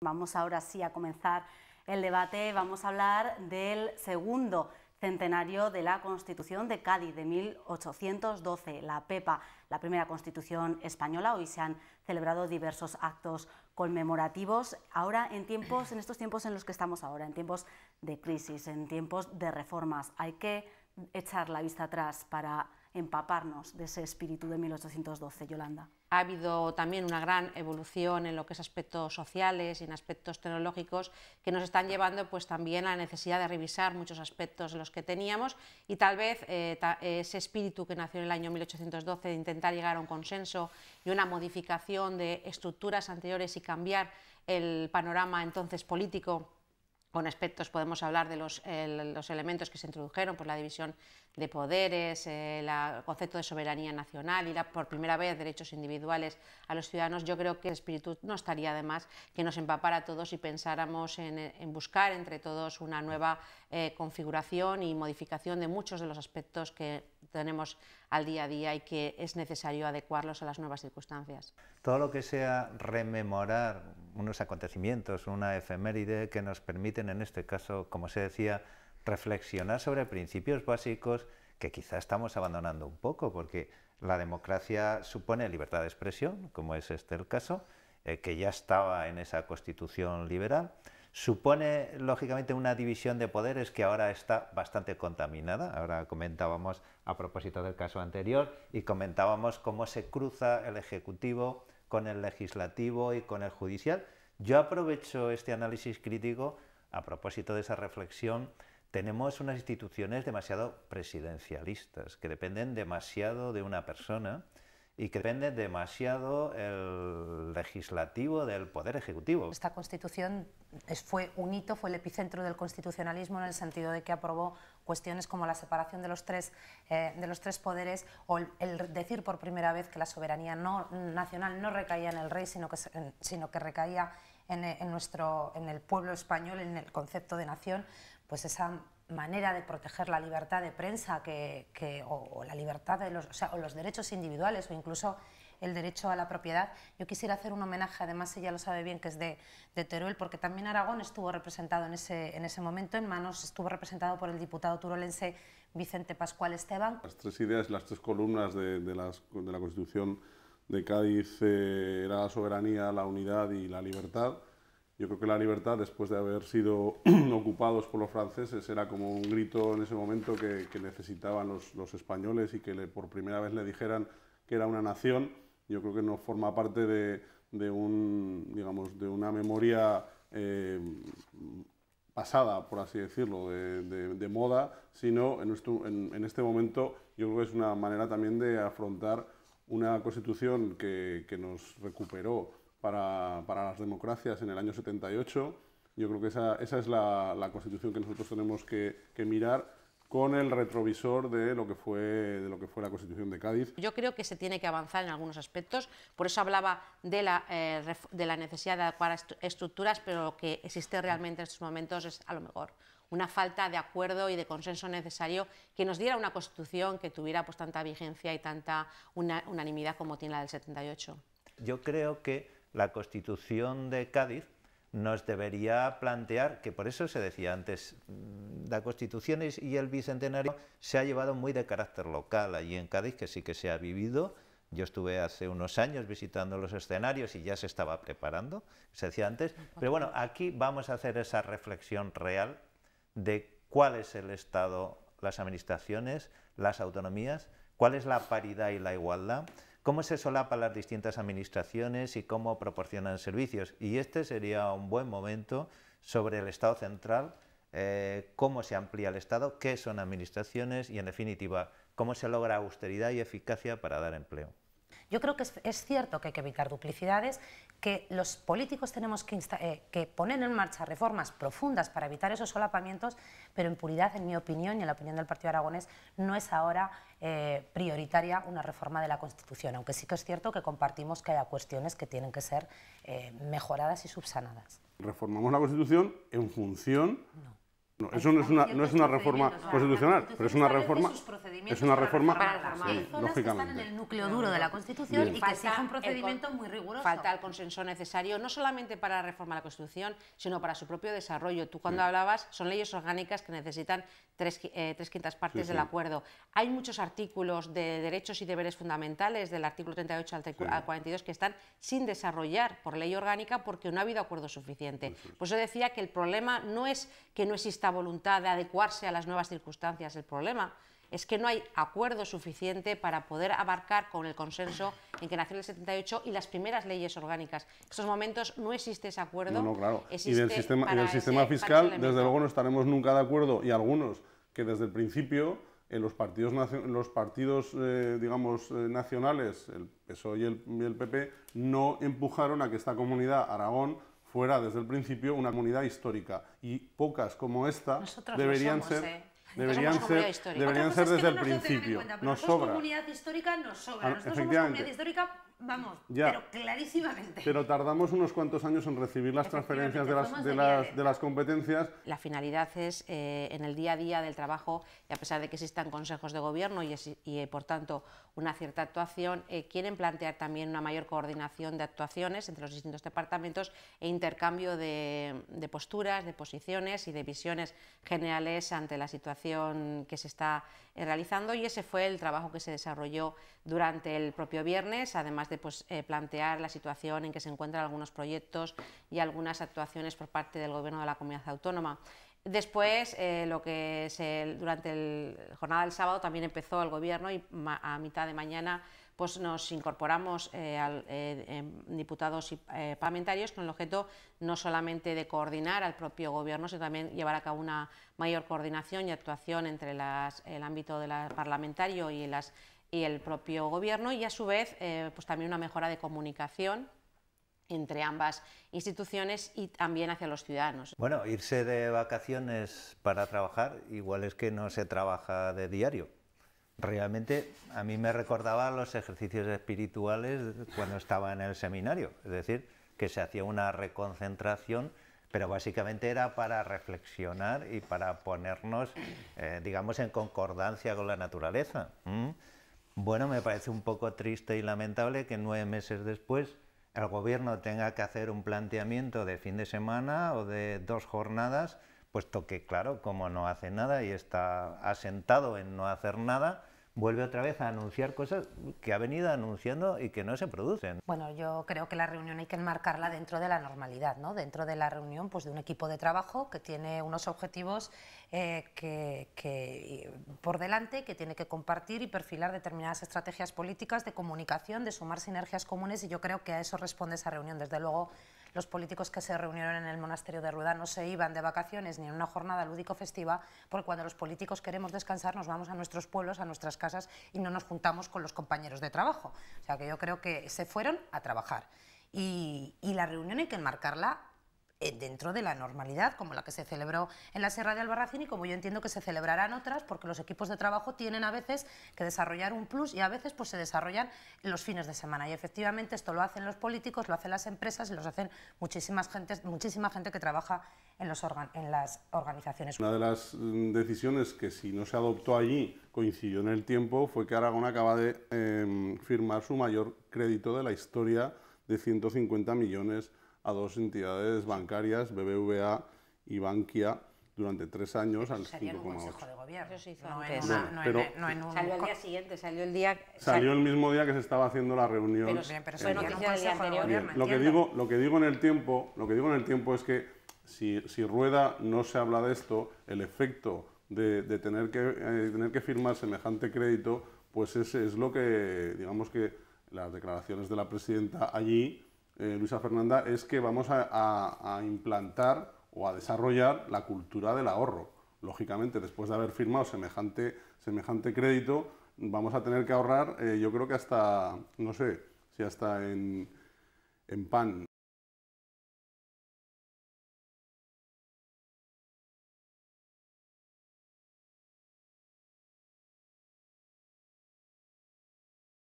Vamos ahora sí a comenzar el debate. Vamos a hablar del segundo centenario de la Constitución de Cádiz de 1812, la PEPA, la primera Constitución española. Hoy se han celebrado diversos actos conmemorativos. Ahora, en estos tiempos en los que estamos ahora, en tiempos de crisis, en tiempos de reformas, hay que echar la vista atrás para empaparnos de ese espíritu de 1812, Yolanda. Ha habido también una gran evolución en lo que es aspectos sociales y en aspectos tecnológicos que nos están llevando pues también a la necesidad de revisar muchos aspectos de los que teníamos y tal vez ese espíritu que nació en el año 1812 de intentar llegar a un consenso y una modificación de estructuras anteriores y cambiar el panorama entonces político. Con aspectos podemos hablar de los elementos que se introdujeron, pues la división de poderes, el concepto de soberanía nacional y por primera vez derechos individuales a los ciudadanos. Yo creo que el espíritu no estaría de más que nos empapara a todos y pensáramos en buscar entre todos una nueva configuración y modificación de muchos de los aspectos que tenemos al día a día y que es necesario adecuarlos a las nuevas circunstancias. Todo lo que sea rememorar unos acontecimientos, una efeméride que nos permiten, en este caso, como se decía, reflexionar sobre principios básicos que quizá estamos abandonando un poco, porque la democracia supone libertad de expresión, como es este el caso, que ya estaba en esa Constitución liberal. Supone, lógicamente, una división de poderes que ahora está bastante contaminada. Ahora comentábamos, a propósito del caso anterior, y comentábamos cómo se cruza el Ejecutivo con el Legislativo y con el Judicial. Yo aprovecho este análisis crítico, a propósito de esa reflexión. Tenemos unas instituciones demasiado presidencialistas, que dependen demasiado de una persona y que depende demasiado el legislativo del poder ejecutivo. Esta Constitución fue un hito, fue el epicentro del constitucionalismo en el sentido de que aprobó cuestiones como la separación de los tres poderes o el decir por primera vez que la soberanía nacional no recaía en el rey, sino que recaía en el pueblo español, en el concepto de nación. Pues esa manera de proteger la libertad de prensa o la libertad de los derechos individuales o incluso el derecho a la propiedad. Yo quisiera hacer un homenaje, además ella lo sabe bien, que es de Teruel, porque también Aragón estuvo representado en ese momento, estuvo representado por el diputado turolense Vicente Pascual Esteban. Las tres ideas, las tres columnas de la Constitución de Cádiz era la soberanía, la unidad y la libertad. Yo creo que la libertad, después de haber sido ocupados por los franceses, era como un grito en ese momento que necesitaban los españoles y que por primera vez le dijeran que era una nación. Yo creo que no forma parte de una memoria pasada, por así decirlo, de moda, sino en este momento yo creo que es una manera también de afrontar una Constitución que nos recuperó para las democracias en el año 78. Yo creo que esa es la Constitución que nosotros tenemos que mirar con el retrovisor de lo que fue la Constitución de Cádiz. Yo creo que se tiene que avanzar en algunos aspectos, por eso hablaba de la necesidad de adecuar estructuras, pero lo que existe realmente en estos momentos es a lo mejor una falta de acuerdo y de consenso necesario que nos diera una Constitución que tuviera pues tanta vigencia y tanta unanimidad como tiene la del 78. Yo creo que la Constitución de Cádiz nos debería plantear, que por eso se decía antes, la Constitución y el Bicentenario se ha llevado muy de carácter local allí en Cádiz, que sí que se ha vivido. Yo estuve hace unos años visitando los escenarios y ya se estaba preparando, se decía antes, pero bueno, aquí vamos a hacer esa reflexión real de cuál es el Estado, las administraciones, las autonomías, cuál es la paridad y la igualdad, cómo se solapan las distintas administraciones y cómo proporcionan servicios. Y este sería un buen momento sobre el Estado central, cómo se amplía el Estado, qué son administraciones y, en definitiva, cómo se logra austeridad y eficacia para dar empleo. Yo creo que es cierto que hay que evitar duplicidades, que los políticos tenemos que poner en marcha reformas profundas para evitar esos solapamientos, pero en puridad, en mi opinión y en la opinión del Partido Aragonés, no es ahora prioritaria una reforma de la Constitución, aunque sí que es cierto que compartimos que haya cuestiones que tienen que ser mejoradas y subsanadas. Reformamos la Constitución en función No, eso no es una reforma constitucional, pero es una reforma. Es una reforma, hay zonas que están en el núcleo duro de la Constitución y que exigen un procedimiento muy riguroso. Falta el consenso necesario, no solamente para la reforma de la Constitución, sino para su propio desarrollo. Tú cuando hablabas, son leyes orgánicas que necesitan tres quintas partes del acuerdo. Hay muchos artículos de derechos y deberes fundamentales, del artículo 38 al 42, que están sin desarrollar por ley orgánica porque no ha habido acuerdo suficiente. Por eso decía que el problema no es que no exista voluntad de adecuarse a las nuevas circunstancias, el problema es que no hay acuerdo suficiente para poder abarcar con el consenso en que nació el 78 y las primeras leyes orgánicas. En estos momentos no existe ese acuerdo. No, claro. Y del sistema fiscal, desde luego, no estaremos nunca de acuerdo, y algunos que desde el principio en los partidos digamos, nacionales, el PSOE y el PP, no empujaron a que esta comunidad, Aragón, fuera desde el principio una comunidad histórica. Y pocas como esta deberían ser... Deberían ser desde el principio. Nos sobra. Comunidad histórica nos sobra. Nosotros somos comunidad histórica, vamos, pero clarísimamente. Pero tardamos unos cuantos años en recibir las transferencias de las competencias. La finalidad es, en el día a día del trabajo, y a pesar de que existan consejos de gobierno y por tanto, una cierta actuación, quieren plantear también una mayor coordinación de actuaciones entre los distintos departamentos e intercambio de posturas, de posiciones y de visiones generales ante la situación que se está realizando, y ese fue el trabajo que se desarrolló durante el propio viernes, además de plantear la situación en que se encuentran algunos proyectos y algunas actuaciones por parte del Gobierno de la Comunidad Autónoma. Después, durante la jornada del sábado también empezó el Gobierno y a mitad de mañana pues nos incorporamos diputados y parlamentarios con el objeto no solamente de coordinar al propio Gobierno, sino también llevar a cabo una mayor coordinación y actuación entre el ámbito parlamentario y el propio Gobierno, y a su vez pues también una mejora de comunicación entre ambas instituciones y también hacia los ciudadanos. Bueno, irse de vacaciones para trabajar igual es que no se trabaja de diario. Realmente a mí me recordaba los ejercicios espirituales cuando estaba en el seminario, es decir, que se hacía una reconcentración, pero básicamente era para reflexionar y para ponernos, digamos, en concordancia con la naturaleza. Bueno, me parece un poco triste y lamentable que 9 meses después el Gobierno tenga que hacer un planteamiento de fin de semana o de 2 jornadas, puesto que, claro, como no hace nada y está asentado en no hacer nada, vuelve otra vez a anunciar cosas que ha venido anunciando y que no se producen. Bueno, yo creo que la reunión hay que enmarcarla dentro de la normalidad, ¿no? Dentro de la reunión pues, de un equipo de trabajo que tiene unos objetivos por delante, que tiene que compartir y perfilar determinadas estrategias políticas de comunicación, de sumar sinergias comunes, y yo creo que a eso responde esa reunión. Desde luego, los políticos que se reunieron en el monasterio de Rueda no se iban de vacaciones ni en una jornada lúdico-festiva, porque cuando los políticos queremos descansar nos vamos a nuestros pueblos, a nuestras casas, y no nos juntamos con los compañeros de trabajo. O sea que yo creo que se fueron a trabajar, y la reunión hay que enmarcarla dentro de la normalidad, como la que se celebró en la Sierra de Albarracín y como yo entiendo que se celebrarán otras, porque los equipos de trabajo tienen a veces que desarrollar un plus y a veces pues se desarrollan en los fines de semana, y efectivamente esto lo hacen los políticos, lo hacen las empresas y lo hacen muchísima gente que trabaja en las organizaciones. Una de las decisiones que, si no se adoptó allí, coincidió en el tiempo, fue que Aragón acaba de firmar su mayor crédito de la historia, de 150 millones a 2 entidades bancarias, BBVA y Bankia, durante 3 años al 5,8. Sería en un consejo de gobierno. Eso se hizo no antes. Salió al día siguiente, salió el mismo día que se estaba haciendo la reunión. Pero fue noticia del día anterior. Bien, lo que digo en el tiempo es que si Rueda no se habla de esto, el efecto de tener que firmar semejante crédito, pues es lo que, digamos que las declaraciones de la presidenta allí, Luisa Fernanda, es que vamos a implantar o a desarrollar la cultura del ahorro. Lógicamente, después de haber firmado semejante crédito, vamos a tener que ahorrar, yo creo que hasta, no sé, si hasta en pan.